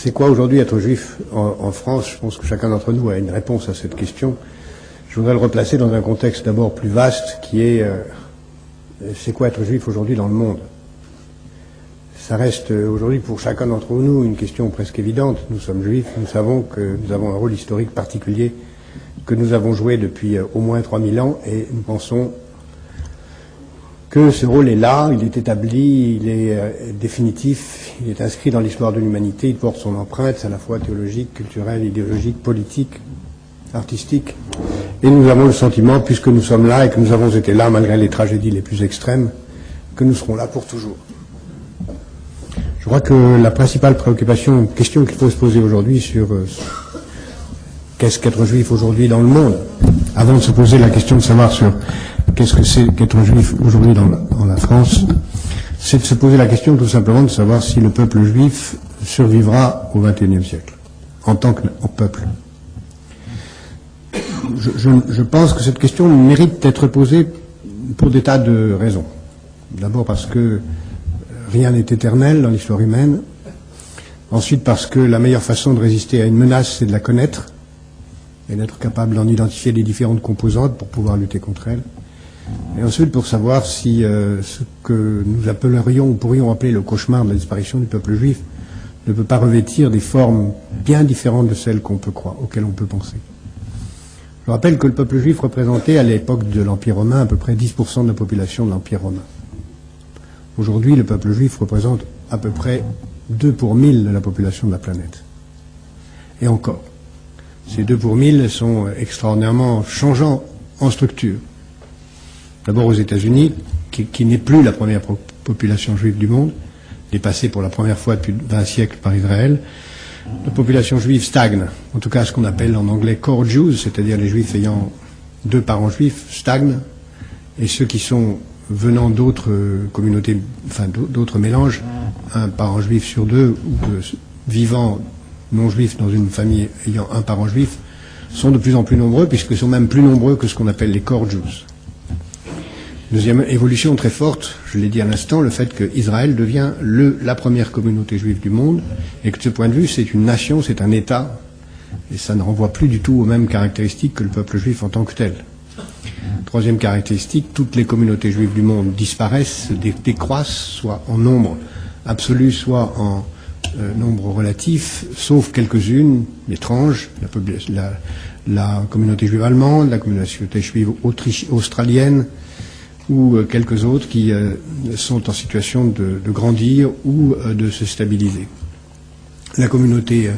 C'est quoi aujourd'hui être juif en France? Je pense que chacun d'entre nous a une réponse à cette question. Je voudrais le replacer dans un contexte d'abord plus vaste qui est c'est quoi être juif aujourd'hui dans le monde? Ça reste aujourd'hui pour chacun d'entre nous une question presque évidente. Nous sommes juifs, nous savons que nous avons un rôle historique particulier que nous avons joué depuis au moins 3000 ans et nous pensons que ce rôle est là, il est établi, il est définitif, il est inscrit dans l'histoire de l'humanité, il porte son empreinte à la fois théologique, culturelle, idéologique, politique, artistique. Et nous avons le sentiment, puisque nous sommes là et que nous avons été là malgré les tragédies les plus extrêmes, que nous serons là pour toujours. Je crois que la principale question qu'il faut se poser aujourd'hui sur qu'est-ce qu'être juif aujourd'hui dans le monde, avant de se poser la question de savoir sur qu'est-ce que c'est qu'être juif aujourd'hui dans la France, c'est de se poser la question tout simplement de savoir si le peuple juif survivra au XXIe siècle, en tant que peuple. Je pense que cette question mérite d'être posée pour des tas de raisons. D'abord parce que rien n'est éternel dans l'histoire humaine. Ensuite parce que la meilleure façon de résister à une menace, c'est de la connaître et d'être capable d'en identifier les différentes composantes pour pouvoir lutter contre elle. Et ensuite pour savoir si ce que nous appellerions ou pourrions appeler le cauchemar de la disparition du peuple juif ne peut pas revêtir des formes bien différentes de celles qu'on peut croire, auxquelles on peut penser. Je rappelle que le peuple juif représentait à l'époque de l'Empire romain à peu près 10% de la population de l'Empire romain. Aujourd'hui, le peuple juif représente à peu près 2 pour 1000 de la population de la planète. Et encore, ces 2 pour 1000 sont extraordinairement changeants en structure. D'abord aux États-Unis, qui n'est plus la première population juive du monde, dépassée pour la première fois depuis 20 siècles par Israël. La population juive stagne, en tout cas ce qu'on appelle en anglais core Jews, c'est-à-dire les juifs ayant 2 parents juifs stagnent, et ceux qui sont venant d'autres communautés, enfin d'autres mélanges, un parent juif sur 2, ou vivant non juifs dans une famille ayant un parent juif, sont de plus en plus nombreux, puisqu'ils sont même plus nombreux que ce qu'on appelle les core Jews. Deuxième évolution très forte, je l'ai dit à l'instant, le fait qu'Israël devient la première communauté juive du monde, et que de ce point de vue, c'est une nation, c'est un État, et ça ne renvoie plus du tout aux mêmes caractéristiques que le peuple juif en tant que tel. Troisième caractéristique, toutes les communautés juives du monde disparaissent, décroissent, soit en nombre absolu, soit en nombre relatif, sauf quelques-unes, étranges, la communauté juive allemande, la communauté juive australienne, ou quelques autres qui sont en situation de grandir ou de se stabiliser. La communauté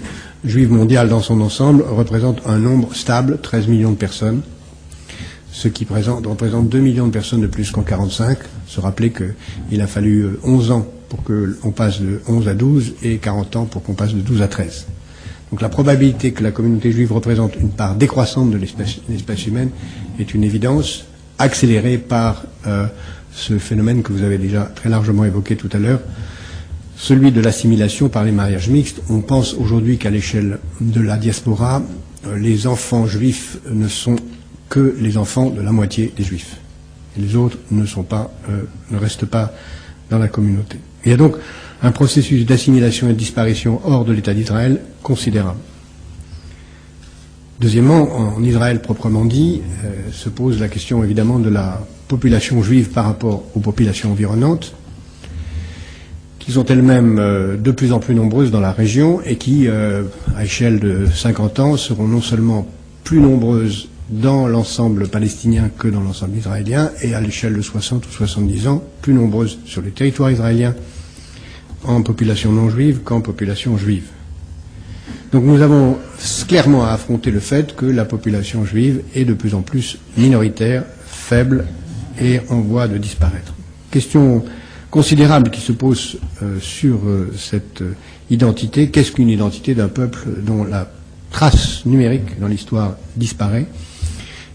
juive mondiale dans son ensemble représente un nombre stable, 13 millions de personnes, ce qui représente 2 millions de personnes de plus qu'en 1945. Se rappeler qu'il a fallu 11 ans pour qu'on passe de 11 à 12 et 40 ans pour qu'on passe de 12 à 13. Donc la probabilité que la communauté juive représente une part décroissante de l'espèce humaine est une évidence, accélérée par ce phénomène que vous avez déjà très largement évoqué tout à l'heure, celui de l'assimilation par les mariages mixtes. On pense aujourd'hui qu'à l'échelle de la diaspora, les enfants juifs ne sont que les enfants de la moitié des juifs. Et les autres ne restent pas dans la communauté. Il y a donc un processus d'assimilation et de disparition hors de l'État d'Israël considérable. Deuxièmement, en Israël proprement dit, se pose la question évidemment de la population juive par rapport aux populations environnantes, qui sont elles-mêmes de plus en plus nombreuses dans la région et qui, à échelle de 50 ans, seront non seulement plus nombreuses dans l'ensemble palestinien que dans l'ensemble israélien, et à l'échelle de 60 ou 70 ans, plus nombreuses sur le territoire israélien en population non juive qu'en population juive. Donc nous avons clairement à affronter le fait que la population juive est de plus en plus minoritaire, faible et en voie de disparaître. Question considérable qui se pose sur cette identité. Qu'est-ce qu'une identité d'un peuple dont la trace numérique dans l'histoire disparaît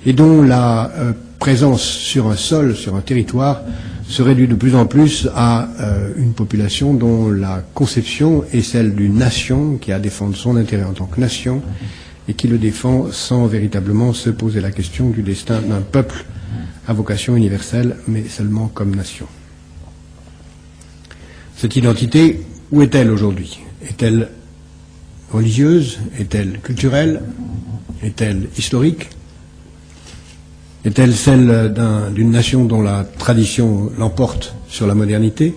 et dont la présence sur un sol, sur un territoire, se réduit de plus en plus à une population dont la conception est celle d'une nation qui a à défendre son intérêt en tant que nation et qui le défend sans véritablement se poser la question du destin d'un peuple à vocation universelle, mais seulement comme nation. Cette identité, où est-elle aujourd'hui? Est-elle religieuse? Est-elle culturelle? Est-elle historique? Est-elle celle d'une nation dont la tradition l'emporte sur la modernité?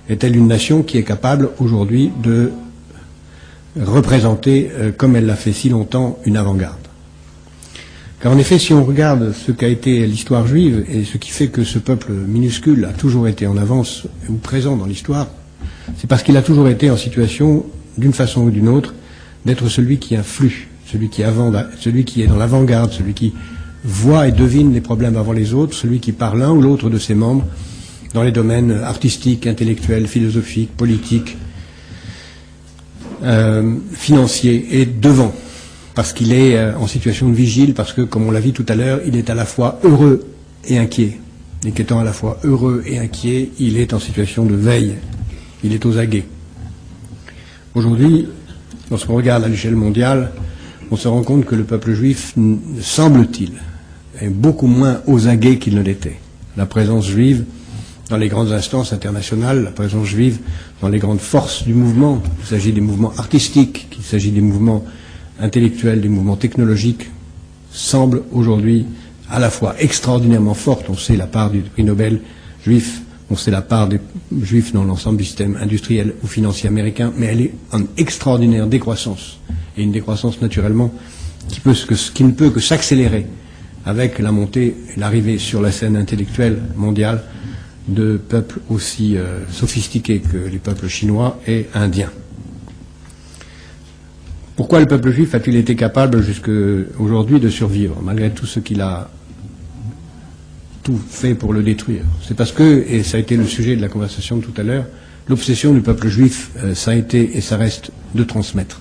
Est-elle une nation qui est capable aujourd'hui de représenter, comme elle l'a fait si longtemps, une avant-garde? Car en effet, si on regarde ce qu'a été l'histoire juive et ce qui fait que ce peuple minuscule a toujours été en avance ou présent dans l'histoire, c'est parce qu'il a toujours été en situation, d'une façon ou d'une autre, d'être celui qui influe, celui qui est dans l'avant-garde, celui qui voit et devine les problèmes avant les autres, celui qui par l'un ou l'autre de ses membres dans les domaines artistiques, intellectuels, philosophiques, politiques, financiers, et devant, parce qu'il est en situation de vigile, parce que, comme on l'a vu tout à l'heure, il est à la fois heureux et inquiet. Et qu'étant à la fois heureux et inquiet, il est en situation de veille, il est aux aguets. Aujourd'hui, lorsqu'on regarde à l'échelle mondiale, on se rend compte que le peuple juif, semble-t-il, est beaucoup moins aux aguets qu'il ne l'était. La présence juive dans les grandes instances internationales, la présence juive dans les grandes forces du mouvement, qu'il s'agit des mouvements artistiques, qu'il s'agit des mouvements intellectuels, des mouvements technologiques, semble aujourd'hui à la fois extraordinairement forte. On sait la part du prix Nobel juif, on sait la part des juifs dans l'ensemble du système industriel ou financier américain, mais elle est en extraordinaire décroissance, et une décroissance naturellement qui ne peut que s'accélérer avec la montée et l'arrivée sur la scène intellectuelle mondiale de peuples aussi sophistiqués que les peuples chinois et indiens. Pourquoi le peuple juif a-t-il été capable jusqu'à aujourd'hui de survivre, malgré tout ce qu'il a tout fait pour le détruire? C'est parce que, et ça a été le sujet de la conversation de tout à l'heure, l'obsession du peuple juif, ça a été et ça reste de transmettre.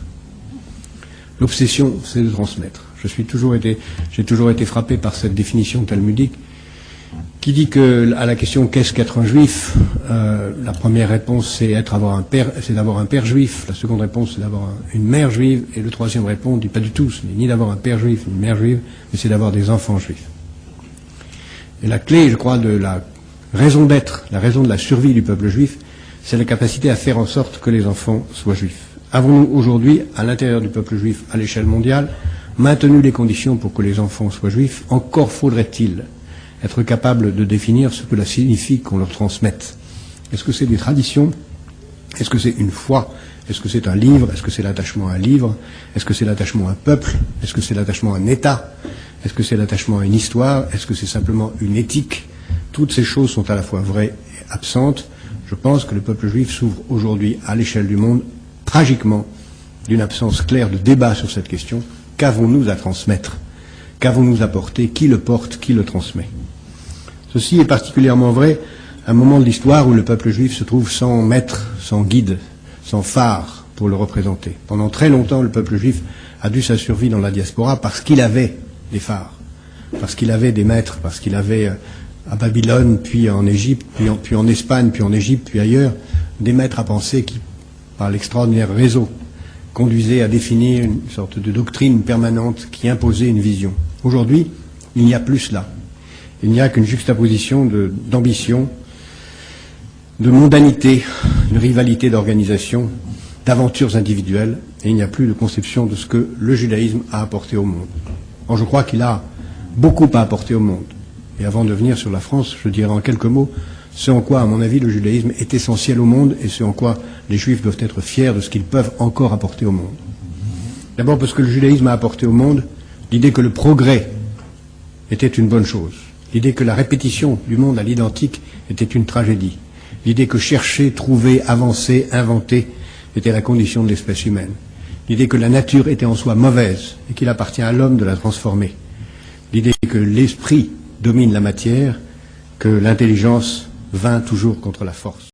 L'obsession, c'est de transmettre. J'ai toujours été frappé par cette définition talmudique qui dit que, à la question qu'est-ce qu'être un juif, la première réponse c'est d'avoir un père juif, la seconde réponse c'est d'avoir une mère juive, et le troisième réponse dit pas du tout, ce n'est ni d'avoir un père juif ni une mère juive, mais c'est d'avoir des enfants juifs. Et la clé, je crois, de la raison d'être, la raison de la survie du peuple juif, c'est la capacité à faire en sorte que les enfants soient juifs. Avons-nous aujourd'hui, à l'intérieur du peuple juif, à l'échelle mondiale, maintenu les conditions pour que les enfants soient juifs? Encore faudrait-il être capable de définir ce que cela signifie qu'on leur transmette. Est-ce que c'est des traditions? Est-ce que c'est une foi? Est-ce que c'est un livre? Est-ce que c'est l'attachement à un livre? Est-ce que c'est l'attachement à un peuple? Est-ce que c'est l'attachement à un État? Est-ce que c'est l'attachement à une histoire? Est-ce que c'est simplement une éthique? Toutes ces choses sont à la fois vraies et absentes. Je pense que le peuple juif souffre aujourd'hui, à l'échelle du monde, tragiquement, d'une absence claire de débat sur cette question. Qu'avons-nous à transmettre? Qu'avons-nous à porter? Qui le porte? Qui le transmet? Ceci est particulièrement vrai à un moment de l'histoire où le peuple juif se trouve sans maître, sans guide, sans phare pour le représenter. Pendant très longtemps, le peuple juif a dû sa survie dans la diaspora parce qu'il avait des phares, parce qu'il avait des maîtres, parce qu'il avait à Babylone, puis en Égypte, puis en Espagne, puis en Égypte, puis ailleurs, des maîtres à penser qui, par l'extraordinaire réseau, conduisaient à définir une sorte de doctrine permanente qui imposait une vision. Aujourd'hui, il n'y a plus cela. Il n'y a qu'une juxtaposition d'ambition, de mondanité, de rivalité d'organisation, d'aventures individuelles, et il n'y a plus de conception de ce que le judaïsme a apporté au monde. Or, je crois qu'il a beaucoup à apporter au monde. Et avant de venir sur la France, je dirais en quelques mots ce en quoi, à mon avis, le judaïsme est essentiel au monde et ce en quoi les juifs doivent être fiers de ce qu'ils peuvent encore apporter au monde. D'abord parce que le judaïsme a apporté au monde l'idée que le progrès était une bonne chose. L'idée que la répétition du monde à l'identique était une tragédie. L'idée que chercher, trouver, avancer, inventer était la condition de l'espèce humaine. L'idée que la nature était en soi mauvaise et qu'il appartient à l'homme de la transformer. L'idée que l'esprit domine la matière, que l'intelligence vainc toujours contre la force.